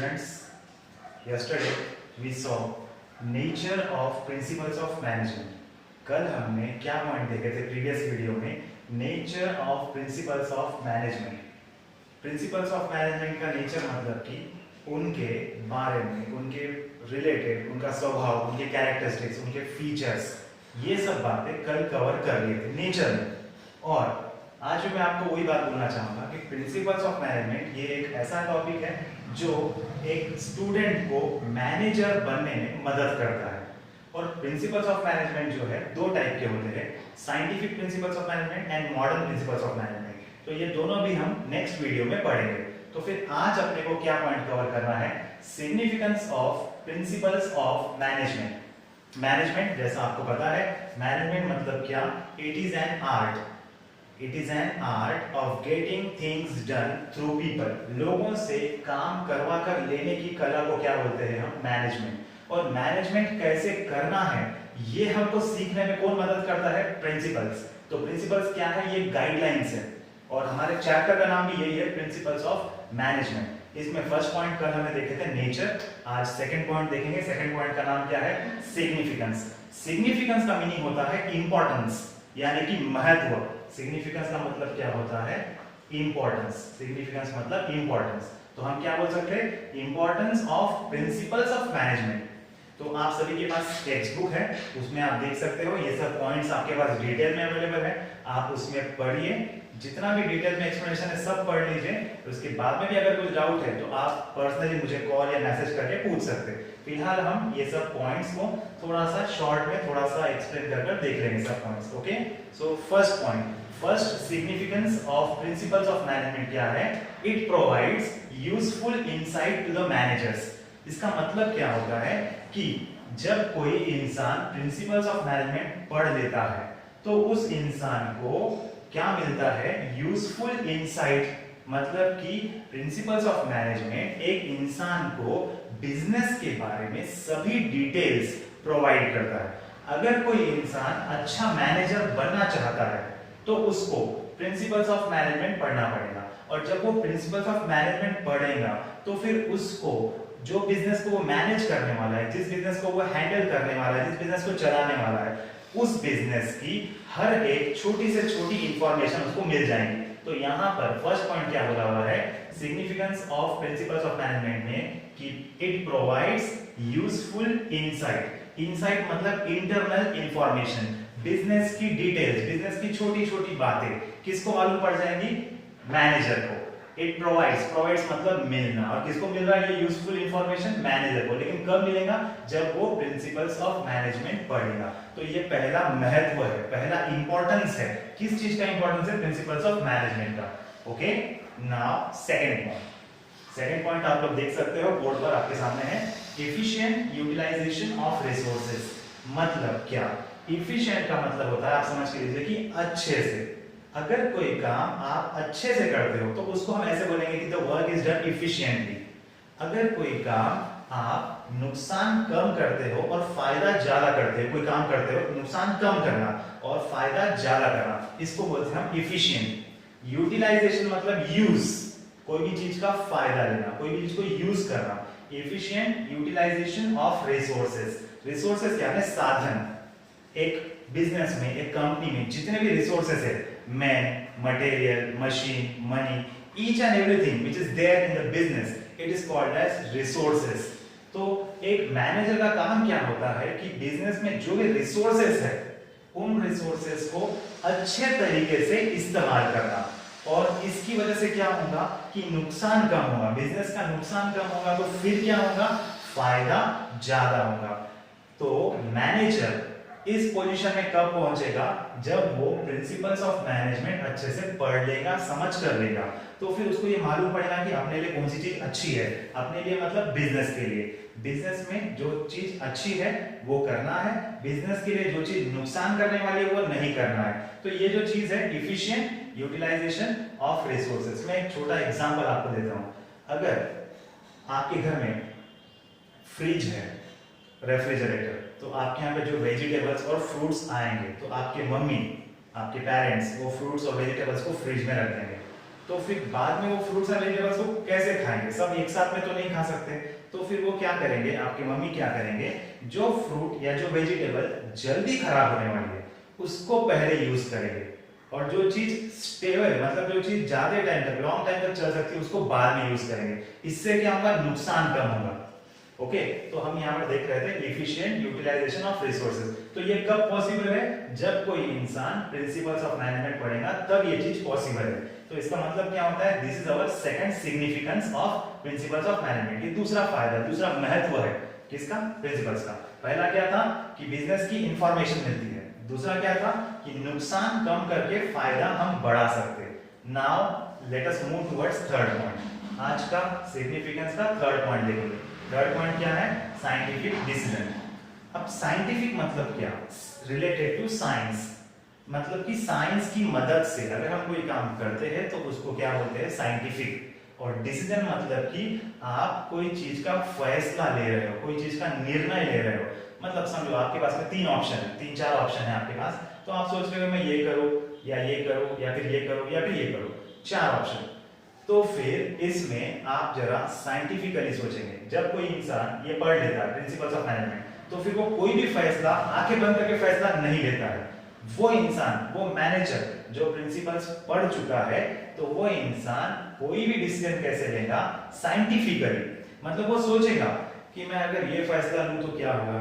students, yesterday we saw nature of principles of management. कल हमने क्या पॉइंट देखे थे प्रीवियस वीडियो में? Nature of principles of management. Principles of management का नेचर मतलब कि उनके बारे में, उनके रिलेटेड, उनका स्वभाव, उनके कैरेक्टरिस्टिक्स, उनके फीचर्स, ये सब बातें कल कवर कर लिए थे नेचर में. और आज मैं आपको वही बात बोलना चाहूँगा कि प्रिंसिपल्स ऑफ मैनेजमेंट ये एक ऐसा टॉपिक है जो एक स्टूडेंट को मैनेजर बनने में मदद करता है. और प्रिंसिपल्स ऑफ मैनेजमेंट जो है दो टाइप के होते हैं, scientific principles of management and modern principles of management. तो ये दोनों भी हम नेक्स्ट वीडियो में पढ़ेंगे. तो फिर आज अपने को क्या पॉइंट कवर करना है? Significance of principles of management. Management जैसा आपको पता है, मैनेजमेंट मतलब क्या? It is an art. It is an art of getting things done through people. लोगों से काम करवा कर लेने की कला को क्या बोलते हैं हम? मैनेजमेंट. और मैनेजमेंट कैसे करना है ये हमको सीखने में कौन मदद करता है? प्रिंसिपल्स. तो प्रिंसिपल्स क्या है? ये गाइडलाइंस है. और हमारे चैप्टर का नाम भी यही है, प्रिंसिपल्स ऑफ मैनेजमेंट. इसमें फर्स्ट पॉइंट कल हमने देखे थे नेचर. आज सेकंड पॉइंट देखेंगे. सेकंड पॉइंट का नाम क्या है? सिग्निफिकेंस. सिग्निफिकेंस का मीनिंग होता है इंपॉर्टेंस, यानी कि महत्व. सिग्निफिकेंस का मतलब क्या होता है? इंपॉर्टेंस. सिग्निफिकेंस मतलब इंपॉर्टेंस. तो हम क्या बोल सकते हैं? Importance of principles of management. तो आप सभी के पास टेक्स्ट बुक है, उसमें आप देख सकते हो ये सब पॉइंट्स आपके पास डिटेल में अवेलेबल है. आप उसमें पढ़िए, जितना भी डिटेल में एक्सप्लेनेशन है सब पढ़ लीजिए. उसके बाद में भी अगर कुछ डाउट है तो आप पर्सनली मुझे कॉल या मैसेज करके पूछ सकते हैं. फिलहाल हम ये सब पॉइंट्स को थोड़ा सा शॉर्ट में थोड़ा सा एक्सप्लेन कर देख लेंगे सब points. Okay, so first point, first significance of principles of management क्या है? It provides useful insight to the managers. इसका मतलब क्या होता है कि जब कोई इंसान प्रिंसिपल्स ऑफ मैनेजमेंट पढ़ लेता है तो उस इंसान को क्या मिलता है? Useful insight. मतलब कि प्रिंसिपल्स ऑफ मैनेजमेंट एक इंसान को बिजनेस के बारे में सभी डिटेल्स प्रोवाइड करता है. अगर कोई इंसान अच्छा मैनेजर बनना चाहता है तो उसको प्रिंसिपल्स ऑफ मैनेजमेंट पढ़ना पड़ेगा. और जब वो प्रिंसिपल्स ऑफ मैनेजमेंट पढ़ेगा तो फिर उसको जो बिजनेस को वो मैनेज करने वाला है, जिस बिजनेस को वो हैंडल करने वाला है, जिस बिजनेस को चलाने वाला है, उस बिजनेस की हर एक छोटी से छोटी इंफॉर्मेशन उसको मिल जाएंगी. तो यहाँ पर फर्स्ट पॉइंट क्या बोला हुआ है? Significance of principles of management में कि it provides useful insight. Insight मतलब इंटरनल इंफॉर्मेशन. बिजनेस की डिटेल्स, बिजनेस की छोटी छोटी बातें किसको मालूम पड़ जाएंगी? मैनेजर को. इट प्रोवाइड्स मतलब मिलना. और किसको मिल रहा है ये यूजफुल इंफॉर्मेशन? मैनेजर को. लेकिन कब मिलेगा? जब वो प्रिंसिपल्स ऑफ मैनेजमेंट पढ़ेगा. तो ये पहला महत्व है, पहला इंपॉर्टेंस है. किस चीज का इंपॉर्टेंस है? प्रिंसिपल्स ऑफ मैनेजमेंट का. Okay, now second point. Second point आप लोग देख सकते हो बोर्ड पर आपके सामने है, एफिशिएंट यूटिलाइजेशन ऑफ रिसोर्सेज. मतलब क्या? एफिशिएंट का मतलब होता है, आप समझ के लीजिए कि अच्छे से. अगर कोई काम आप अच्छे से करते हो तो उसको हम ऐसे बोलेंगे कि the work is done efficiently. अगर कोई काम आप नुकसान कम करते हो और फायदा ज्यादा करते हो, कोई काम करते हो नुकसान कम करना और फायदा ज्यादा करना, इसको बोलते हैं हम इफिशिएंट. यूटिलाइजेशन मतलब यूज, कोई भी चीज का फायदा लेना, कोई भी चीज को यूज करना. Efficient utilisation of resources. Resources क्या है? साधन. एक बिजनेस में, एक कंपनी में जितने भी रिसोर्सेज है, man, material, machine, money, each and everything which is there in the business, it is called as resources. तो एक मैनेजर का काम क्या होता है कि बिजनेस में जो भी रिसोर्सेज है उन रिसोर्सेज को अच्छे तरीके से इस्तेमाल करना. और इसकी वजह से क्या होगा कि नुकसान कम होगा. बिजनेस का नुकसान कम होगा तो फिर क्या होगा? फायदा ज्यादा होगा. तो मैनेजर इस पोजीशन में कब पहुंचेगा? जब वो प्रिंसिपल्स ऑफ मैनेजमेंट अच्छे से पढ़ लेगा, समझ कर लेगा. तो फिर उसको ये मालूम पड़ेगा कि अपने लिए कौन सी चीज अच्छी है. अपने लिए मतलब बिजनेस के लिए. बिजनेस में जो चीज अच्छी है वो करना है, बिजनेस के लिए जो चीज नुकसान करने वाली है वो नहीं करना है. तो ये जो चीज है इफिशिएंट यूटिलाइजेशन ऑफ रिसोर्सेज. मैं एक छोटा एग्जांपल आपको देता हूं. अगर आपके घर में फ्रिज है, रेफ्रिजरेटर, तो आपके यहाँ पे जो वेजिटेबल्स और फ्रूट्स आएंगे तो आपके मम्मी, आपके पेरेंट्स वो फ्रूट्स और वेजिटेबल्स को फ्रिज में रख देंगे. तो फिर बाद में वो फ्रूट्स एंड वेजिटेबल्स को कैसे खाएंगे, सब एक साथ में तो नहीं खा सकते। तो फिर वो क्या करेंगे, आपकी मम्मी क्या करेंगे, जो फ्रूट या जो वेजिटेबल जल्दी खराब होने वाली है उसको पहले यूज करेंगे, और जो चीज स्टेबल मतलब जो चीज ज्यादा टाइम तक लॉन्ग टाइम तक चल सकती है उसको बाद में यूज करेंगे। इससे क्या होगा, नुकसान कम होगा। ओके, तो हम यहाँ पर देख रहे थे एफिशिएंट यूटिलाइजेशन ऑफ रिसोर्सेज। तो ये कब पॉसिबल है, जब कोई इंसान प्रिंसिपल्स ऑफ मैनेजमेंट पढ़ेगा तब ये चीज पॉसिबल है। तो इसका मतलब क्या होता है, this is our second significance of principles of management. ये दूसरा फायदा, दूसरा महत्व है किसका, प्रिंसिपल्स का। पहला क्या था कि बिजनेस की इंफॉर्मेशन मिलती है, दूसरा क्या था कि नुकसान कम करके फायदा हम बढ़ा सकते। Now let us move towards third point. आज का सिग्निफिकेंस का थर्ड पॉइंट देखेंगे। थर्ड पॉइंट क्या है, साइंटिफिक डिसीजन। अब साइंटिफिक मतलब क्या, रिलेटेड टू साइंस, मतलब कि साइंस की मदद से अगर हम कोई काम करते हैं तो उसको क्या बोलते हैं, साइंटिफिक। और डिसीजन मतलब कि आप कोई चीज का फैसला ले रहे हो, कोई चीज का निर्णय ले रहे हो। मतलब समझो आपके पास में तीन ऑप्शन है, तीन चार ऑप्शन है आपके पास, तो आप सोच रहे हो मैं ये करूं या ये करूं या फिर ये करूं या फिर ये करूं, चार ऑप्शन। तो फिर इसमें आप जरा साइंटिफिकली सोचेंगे। जब कोई इंसान ये पढ़ लेता है प्रिंसिपल्स ऑफ मैनेजमेंट, तो फिर वो कोई भी फैसला आंखें बंद करके फैसला नहीं लेता है। वो इंसान, वो मैनेजर जो प्रिंसिपल्स पढ़ चुका है, तो वो इंसान कोई भी डिसीजन कैसे लेगा, साइंटिफिकली। मतलब वो सोचेगा कि मैं अगर ये फैसला लूं तो क्या होगा,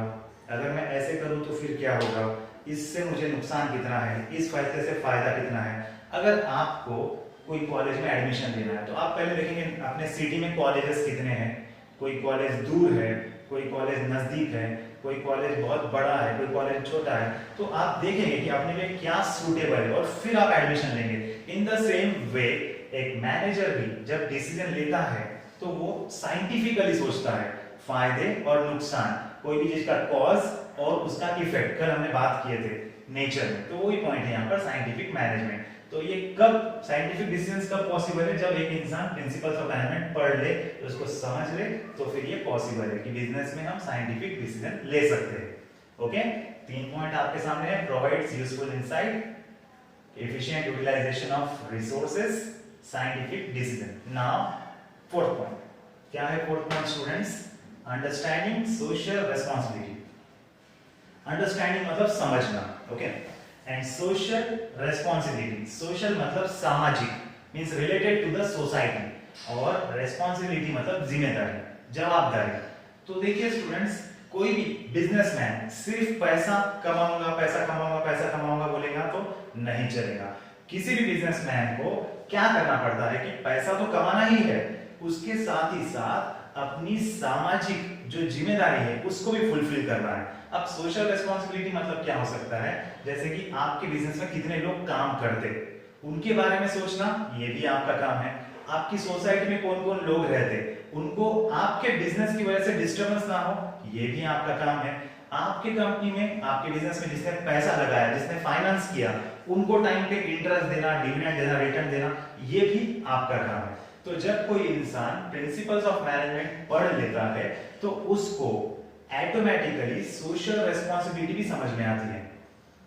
अगर मैं ऐसे करूं तो फिर क्या होगा, इससे मुझे नुकसान कितना है, इस फैसले से फायदा कितना है। अगर आपको कोई कॉलेज में एडमिशन लेना है तो आप पहले देखेंगे अपने सिटी में कॉलेजेस कितने हैं, कोई कॉलेज दूर है, कोई कॉलेज नजदीक है, कोई कॉलेज बहुत बड़ा है, कोई कॉलेज छोटा है। तो आप देखेंगे कि अपने लिए क्या सूटेबल है और फिर आप एडमिशन लेंगे। इन द सेम वे एक मैनेजर भी जब डिसीजन लेता है तो वो साइंटिफिकली सोचता है, फायदे और नुकसान, कोई भी चीज का कॉज और उसका इफेक्ट। कल हमने बात किए थे नेचर में, तो वही पॉइंट है यहाँ पर साइंटिफिक मैनेजमेंट। तो ये कब साइंटिफिक डिसीजंस कब पॉसिबल है, जब एक इंसान प्रिंसिपल्स ऑफ मैनेजमेंट पढ़ ले, उसको समझ ले, तो फिर ये पॉसिबल है कि बिजनेस में हम साइंटिफिक डिसीजन ले सकते हैं। ओके, तीन पॉइंट आपके सामने है, provides useful insight, efficient utilisation of resources, scientific decision. Now fourth point क्या है, fourth point students, understanding social responsibility. Understanding मतलब समझना, okay, and social responsibility, social मतलब सामाजिक, means related to the society, और रेस्पॉन्सिबिलिटी मतलब जिम्मेदारी, जवाबदारी। तो देखिए स्टूडेंट्स, कोई भी बिजनेसमैन सिर्फ पैसा कमाऊंगा पैसा कमाऊंगा पैसा कमाऊंगा बोलेगा तो नहीं चलेगा। किसी भी बिजनेसमैन को क्या करना पड़ता है कि पैसा तो कमाना ही है, उसके साथ ही साथ अपनी सामाजिक जो जिम्मेदारी है उसको भी फुलफिल करना है। अब सोशल रिस्पांसिबिलिटी मतलब क्या हो सकता है, जैसे कि आपके बिजनेस में कितने लोग काम करते, उनके बारे में सोचना, ये भी आपका काम है। आपकी सोसाइटी में कौन कौन लोग रहते, उनको आपके बिजनेस की वजह से डिस्टर्बेंस ना हो, ये भी आपका काम है। आपके कंपनी में, आपके बिजनेस में जिसने पैसा लगाया, जिसने फाइनेंस किया, उनको टाइम पे इंटरेस्ट देना, डिविडेंड देना, रिटर्न देना, ये भी आपका काम है। तो जब कोई इंसान प्रिंसिपल्स ऑफ मैनेजमेंट पढ़ लेता है तो उसको ऑटोमेटिकली सोशल रिस्पांसिबिलिटी भी समझ में आती है।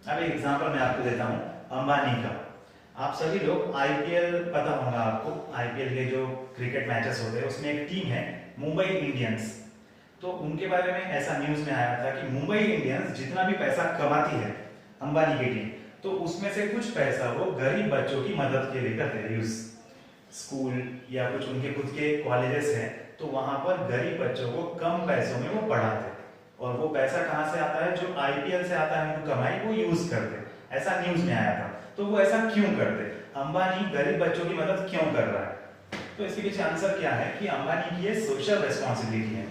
अब एक एग्जांपल मैं आपको देता हूं, अंबानी का। आप सभी लोग आईपीएल पता होगा आपको, आईपीएल के जो क्रिकेट मैचेस होते हैं उसमें एक टीम है मुंबई इंडियंस। तो उनके बारे में ऐसा न्यूज में आया था कि मुंबई इंडियंस जितना भी पैसा कमाती है अंबानी की टीम, तो उसमें से कुछ पैसा वो गरीब बच्चों की मदद के लिए करते हैं यूज। स्कूल या कुछ उनके खुद के कॉलेजेस हैं, तो वहां पर गरीब बच्चों को कम पैसों में वो पढ़ाते, और वो पैसा कहां से आता है, जो आईपीएल से आता है उनको कमाई, वो यूज करते। ऐसा न्यूज में आया था। तो वो ऐसा क्यों करते, अंबानी गरीब बच्चों की मदद क्यों कर रहा है? तो इसके पीछे आंसर क्या है कि अंबानी की ये सोशल रिस्पांसिबिलिटी है।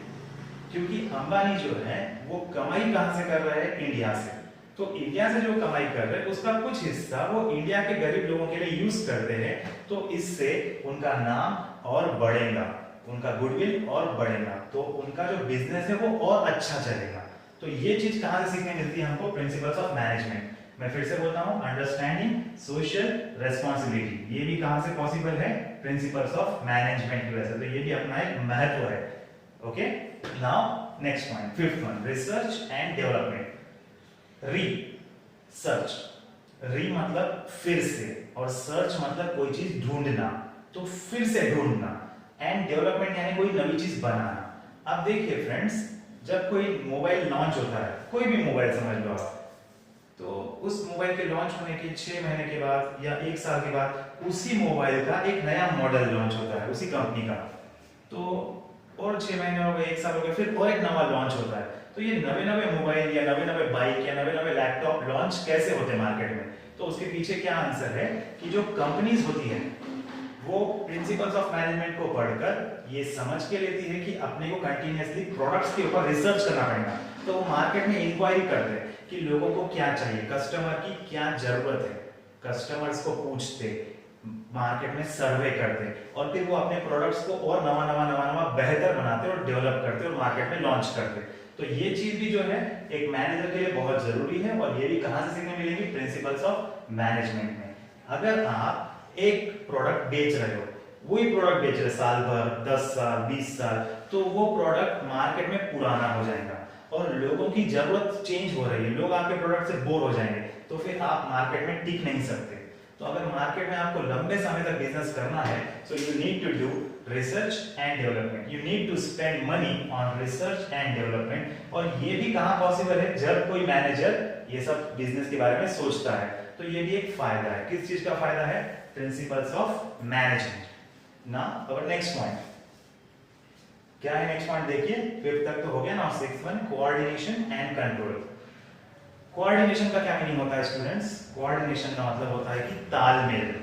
क्योंकि अंबानी जो है वो कमाई कहां से कर रहा है, इंडिया से। तो इंडिया से जो कमाई कर रहे हैं उसका कुछ हिस्सा वो इंडिया के गरीब लोगों के लिए यूज करते हैं, तो इससे उनका नाम और बढ़ेगा, उनका गुडविल और बढ़ेगा, तो उनका जो बिजनेस है वो और अच्छा चलेगा। तो ये चीज कहां से सीखने मिलती है हमको, प्रिंसिपल्स ऑफ मैनेजमेंट। मैं फिर से बोलता हूं, अंडरस्टैंडिंग सोशल रेस्पॉन्सिबिलिटी, ये भी कहां से पॉसिबल है, प्रिंसिपल्स ऑफ मैनेजमेंट की वजह से। तो ये भी अपना एक महत्व है। Okay, now next point, fifth one, research and development. Search, री मतलब फिर से, और सर्च मतलब कोई चीज ढूंढना, तो फिर से ढूंढना, एंड डेवलपमेंट यानी कोई नई चीज बनाना। अब देखिए फ्रेंड्स, जब कोई मोबाइल लॉन्च होता है, कोई भी मोबाइल समझ लो आप, तो उस मोबाइल के लॉन्च होने के 6 महीने के बाद या 1 साल के बाद उसी मोबाइल का एक नया मॉडल लॉन्च होता है उसी कंपनी का। तो और 6 महीने हो गए, 1 साल हो गए, फिर और एक नवा लॉन्च होता है। तो ये नवे नवे मोबाइल या नवे नवे बाइक या नवे नवे लैपटॉप लॉन्च कैसे होते हैं मार्केट में? तो उसके पीछे क्या आंसर है कि जो कंपनीज होती है वो प्रिंसिपल्स ऑफ मैनेजमेंट को पढ़कर ये समझ के लेती है कि अपने को कंटिन्यूअसली प्रोडक्ट्स के ऊपर रिसर्च करना पड़ेगा। तो वो मार्केट में इंक्वायरी करते हैं कि लोगों को क्या चाहिए, कस्टमर की क्या जरूरत है, कस्टमर्स को पूछते, मार्केट में सर्वे करते, और फिर वो अपने प्रोडक्ट्स को और नवा नवा नवा नवा बेहतर बनाते और डेवलप करते और मार्केट में लॉन्च करते। तो ये चीज भी जो है एक मैनेजर के लिए बहुत जरूरी है, और ये भी कहां से सीखने मिलेगी? प्रिंसिपल्स ऑफ मैनेजमेंट में। अगर आप एक प्रोडक्ट बेच रहे हो, वही प्रोडक्ट बेच रहे साल भर, 10 साल, 20 साल, तो वो प्रोडक्ट मार्केट में पुराना हो जाएगा और लोगों की जरूरत चेंज हो रही है, लोग आपके प्रोडक्ट से बोर हो जाएंगे, तो फिर आप मार्केट में टिक नहीं सकते। तो अगर मार्केट में आपको लंबे समय तक बिजनेस करना है, so you need to do research and development, you need to spend money on research and development. और ये भी कहां पॉसिबल है? जब कोई मैनेजर ये सब बिजनेस के बारे में सोचता है। तो ये भी एक फायदा है। किस चीज का फायदा है? Principles of management. Now our next point क्या है? नेक्स्ट पॉइंट देखिए, 5th तक तो हो गया ना। 6th one, coordination and control. Coordination का क्या मीनिंग होता है स्टूडेंट्स? कोऑर्डिनेशन का मतलब होता है कि तालमेल।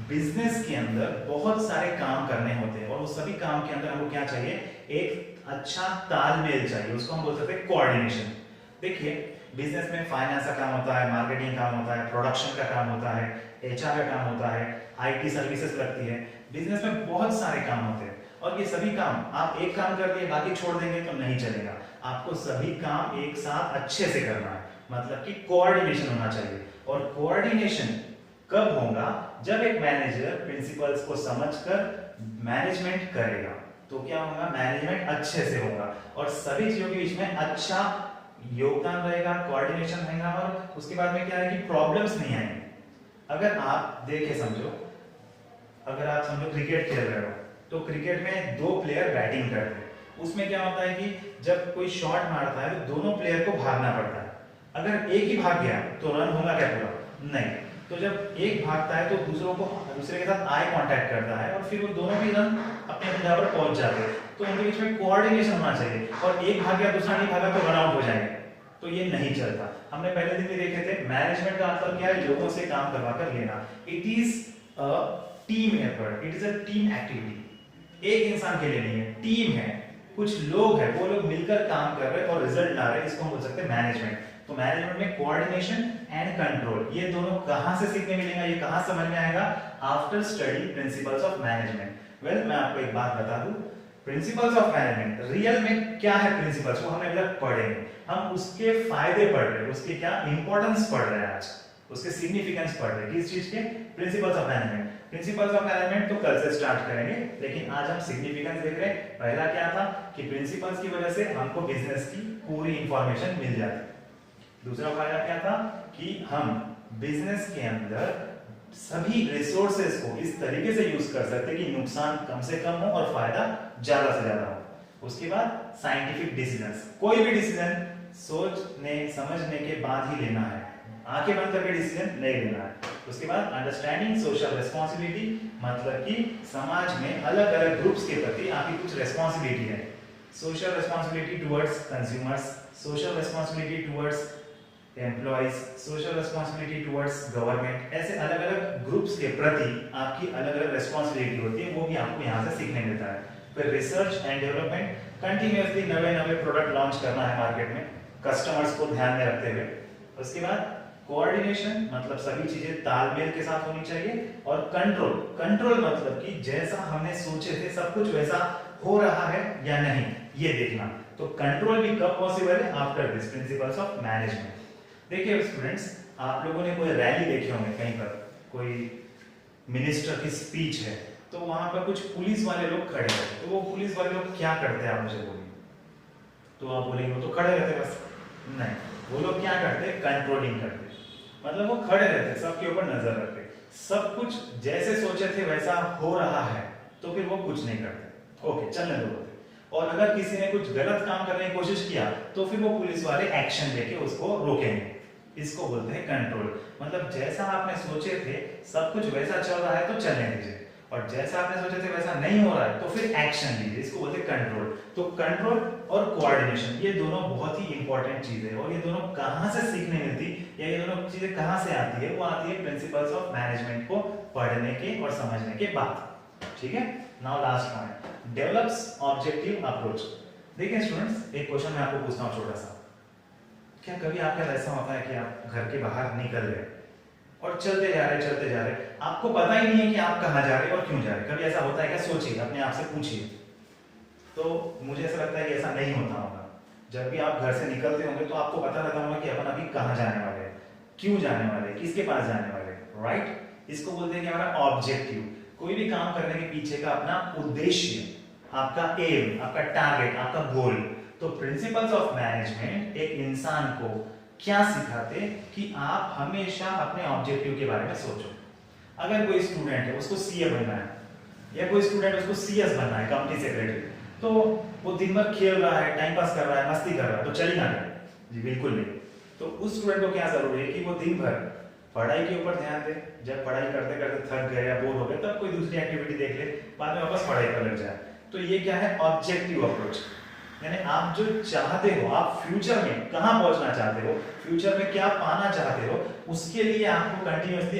बिजनेस के अंदर बहुत सारे काम करने होते हैं और उस सभी काम के अंदर हमको क्या चाहिए? एक अच्छा तालमेल चाहिए, उसको हम बोल सकते हैं कोऑर्डिनेशन। देखिए, बिजनेस में फाइनेंस का काम होता है, मार्केटिंग काम होता है, प्रोडक्शन का काम होता है, एचआर का काम होता है, आईटी सर्विसेज लगती है। बिजनेस में बहुत सारे काम होते हैं और ये सभी काम आप एक काम कर दिए बाकी छोड़ देंगे तो नहीं चलेगा। आपको सभी काम एक साथ अच्छे से करना है, मतलब कि कोऑर्डिनेशन होना चाहिए। और कोऑर्डिनेशन कब होगा? जब एक मैनेजर प्रिंसिपल्स को समझकर मैनेजमेंट करेगा, तो क्या होगा? मैनेजमेंट अच्छे से होगा और सभी चीजों के बीच में अच्छा योगदान रहेगा, कोऑर्डिनेशन रहेगा, और उसके बाद में क्या है कि प्रॉब्लम्स नहीं आएंगे। अगर आप देखे समझो, अगर आप समझो क्रिकेट खेल रहे हो, तो क्रिकेट में 2 प्लेयर बैटिंग करते हैं। उसमें क्या होता है कि जब कोई शॉट मारता है तो दोनों प्लेयर को भागना पड़ता है। अगर एक ही भाग गया तो रन होगा क्या पूरा? नहीं। तो जब एक भागता है तो दूसरे के साथ आई कांटेक्ट करता है और फिर वो दोनों भी रन अपने अपनी जगह पर पहुंच जाते हैं। तो उनके बीच में कोऑर्डिनेशन होना चाहिए, और एक भाग गया दूसरा नहीं भागा तो रन आउट हो जाएंगे, तो ये नहीं चलता। हमने पहले दिन भी देखे थे, मैनेजमेंट का मतलब क्या है? लोगों से काम करवा कर लेना। It is a team effort, it is a team activity. एक इंसान के लिए नहीं है, टीम है, कुछ लोग हैं, वो लोग मिलकर काम कर रहे हैं और रिजल्ट ला रहे हैं, इसको हम बोल सकते हैं मैनेजमेंट। तो मैनेजमेंट में कोऑर्डिनेशन एंड कंट्रोल, ये दोनों कहां से सीखने मिलेगा, ये कहां समझ में आएगा? After study principles of management. Well, मैं आपको एक बात बता दूं, प्रिंसिपल्स ऑफ मैनेजमेंट रियल में क्या है? प्रिंसिपल्स वो हमने अभी तक पढ़े, हम उसके फायदे पढ़ रहे हैं, उसके क्या इंपॉर्टेंस पढ़ रहे हैं, आज उसके सिग्निफिकेंस पढ़ रहे हैं। किस चीज के? Principles of management. Principles of management तो कल से स्टार्ट करेंगे, लेकिन आज हम सिग्निफिकेंस देख रहे हैं। पहला क्या था कि प्रिंसिपल्स की वजह से हमको बिजनेस की पूरी इंफॉर्मेशन मिल जाती। दूसरा फायदा क्या था कि हम बिजनेस के अंदर सभी रिसोर्सेज को इस तरीके से यूज कर सकते कि नुकसान कम से कम हो और फायदा ज्यादा से ज्यादा हो। उसके बाद साइंटिफिक डिसीजंस, कोई भी डिसीजन सोचने समझने के बाद ही लेना है, आंखें बंद करके डिसीजन नहीं लेना है। उसके बाद अंडरस्टैंडिंग सोशल रिस्पांसिबिलिटी, मतलब कि समाज में अलग अलग ग्रुप्स के प्रति आपकी कुछ रिस्पांसिबिलिटी है। Social responsibility towards consumers, social responsibility towards employees, social responsibility towards government, ऐसे अलग अलग ग्रुप्स के प्रति आपकी अलग अलग रिस्पांसिबिलिटी होती है, वो भी आपको यहाँ से सीखने मिलता है। फिर रिसर्च एंड डेवलपमेंट, कंटिन्यूअसली नए नए प्रोडक्ट लॉन्च करना है मार्केट में, कस्टमर्स को ध्यान में रखते हुए। उसके बाद कोऑर्डिनेशन, मतलब सभी चीजें तालमेल के साथ होनी चाहिए। और कंट्रोल, कंट्रोल मतलब कि जैसा हमने सोचे थे सब कुछ वैसा हो रहा है या नहीं, ये देखना। तो कंट्रोल भी कब पॉसिबल है? After this principles of management. देखिए स्टूडेंट्स, आप लोगों ने कोई रैली देखी होंगे, कहीं पर कोई मिनिस्टर की स्पीच है, तो वहां पर कुछ पुलिस वाले लोग खड़े हैं। तो वो पुलिस वाले लोग क्या करते हैं आप मुझे बोलिए? तो आप बोलेंगे वो तो खड़े रहते बस। नहीं, वो लोग क्या करते हैं? कंट्रोलिंग करते हैं, मतलब वो खड़े रहते हैं, सबके ऊपर नजर रखते हैं। सब कुछ जैसे सोचे थे वैसा हो रहा है तो फिर वो कुछ नहीं करते, ओके चलने दो बोलते। और अगर किसी ने कुछ गलत काम करने की कोशिश किया तो फिर वो पुलिस वाले एक्शन लेके उसको रोकेंगे। इसको बोलते हैं कंट्रोल। मतलब जैसा आपने सोचे थे सब कुछ वैसा चल रहा है तो चलने दीजिए, और जैसा आपने सोचे थे वैसा नहीं हो रहा है तो फिर एक्शन लीजिए। इसको बोलते हैं कंट्रोल। तो कंट्रोल और कोऑर्डिनेशन ये दोनों बहुत ही इंपॉर्टेंट चीज है। और ये दोनों कहाँ से सीखने मिलती या ये दोनों चीजें कहाँ से आती है? वो आती है प्रिंसिपल्स ऑफ मैनेजमेंट को पढ़ने के और समझने के बाद। ठीक है, now last point, develops objective approach. देखिए स्टूडेंट्स, एक क्वेश्चन मैं आपको पूछता हूँ छोटा सा। क्या कभी आपका ऐसा होता है कि आप घर के बाहर निकल रहे और चलते जा रहे, आपको पता ही नहीं है कि आप कहाँ जा रहे हैं और क्यों जा रहे हैं? कभी ऐसा होता है क्या? सोचिए, अपने आप से पूछिए। तो मुझे ऐसा लगता है कि ऐसा नहीं होता होगा। जब भी आप घर से निकलते होंगे तो आपको पता रहता होगा कि अपन अभी कहाँ जाने वाले हैं, क्यों जाने वाले हैं, किसके पास जाने वाले हैं, राइट? इसको बोलते हैं कि हमारा ऑब्जेक्टिव। कोई भी काम करने के पीछे का अपना उद्देश्य, आपका एम, आपका टारगेट, आपका गोल। तो प्रिंसिपल्स ऑफ मैनेजमेंट एक इंसान को क्या सिखाते कि आप हमेशा अपने ऑब्जेक्टिव के बारे में सोचो। अगर कोई स्टूडेंट है उसको सीए बनना है, या कोई स्टूडेंट उसको सीएस बनना है, कंपनी सेक्रेटरी, तो वो दिन भर खेल रहा है, टाइम पास कर रहा है, मस्ती कर रहा है, तो चलेगा नहीं जी, बिल्कुल नहीं। तो उस स्टूडेंट को क्या जरूरी है कि वो दिन भर पढ़ाई के ऊपर ध्यान दे। जब पढ़ाई करते करते थक गए या बोर हो गए तब कोई दूसरी एक्टिविटी देख ले, बाद में वापस पढ़ाई पर लग जाए। तो ये क्या है? Objective approach. यानी आप जो चाहते हो, आप फ्यूचर में कहां पहुंचना चाहते हो, फ्यूचर में क्या पाना चाहते हो, उसके लिए आपको कंटिन्यूअसली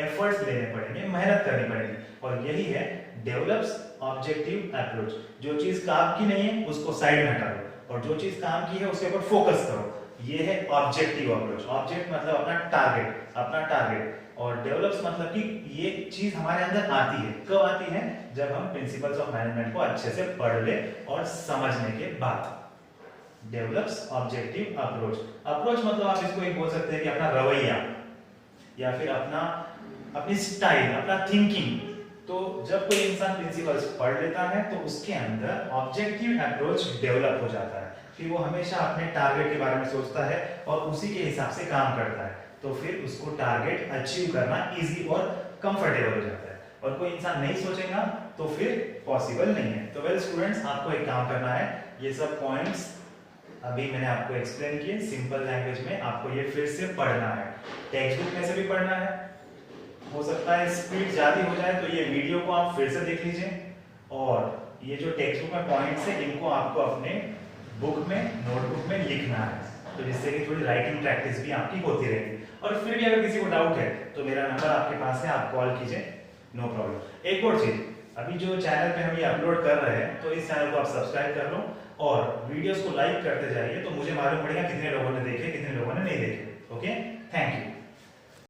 एफर्ट्स लेने पड़ेंगे, मेहनत करनी पड़ेगी। और यही है डेवलप्स ऑब्जेक्टिव अप्रोच। जो चीज काम की नहीं है उसको साइड में हटा दो, और जो चीज काम की है उसके ऊपर फोकस करो। ये है ऑब्जेक्टिव अप्रोच। ऑब्जेक्ट मतलब अपना टारगेट, और डेवलप्स मतलब कि ये चीज हमारे अंदर आती है। कब आती है? जब हम प्रिंसिपल्स ऑफ मैनेजमेंट को अच्छे से पढ़ ले और समझने के बाद। Develops objective approach. अप्रोच मतलब आप इसको एक बोल सकते हैं कि अपना रवैया, या फिर अपनी स्टाइल, अपना थिंकिंग। तो जब कोई इंसान प्रिंसिपल्स पढ़ लेता है तो उसके अंदर ऑब्जेक्टिव अप्रोच डेवलप हो जाता है। फिर वो हमेशा अपने टारगेट के बारे में सोचता है और उसी के हिसाब से काम करता है। तो फिर उसको टारगेट अचीव करना इजी और कंफर्टेबल हो जाता है। और कोई इंसान नहीं सोचेगा तो फिर पॉसिबल नहीं है। तो वेल स्टूडेंट्स, आपको एक काम करना है, ये सब पॉइंट्स अभी मैंने आपको एक्सप्लेन किए सिंपल लैंग्वेज में, आपको ये फिर से पढ़ना है। टेक्स्ट बुक में से भी पढ़ना है, हो सकता है स्पीड ज्यादा हो जाए तो ये वीडियो को आप फिर से देख लीजिए, और ये जो टेक्स्ट बुक में पॉइंट्स है इनको आपको अपने बुक में, नोटबुक में लिखना है, तो जिससे कि थोड़ी राइटिंग प्रैक्टिस भी आपकी होती रहेगी। और फिर भी अगर किसी को डाउट है तो मेरा नंबर आपके पास है, आप कॉल कीजिए, नो प्रॉब्लम। एक और चीज, अभी जो चैनल पे हम ये अपलोड कर रहे हैं तो इस चैनल को आप सब्सक्राइब कर लो और वीडियोस को लाइक करते जाइए, तो मुझे मालूम पड़ेगा कितने लोगों ने देखे, कितने लोगों ने नहीं देखे। Okay, thank you.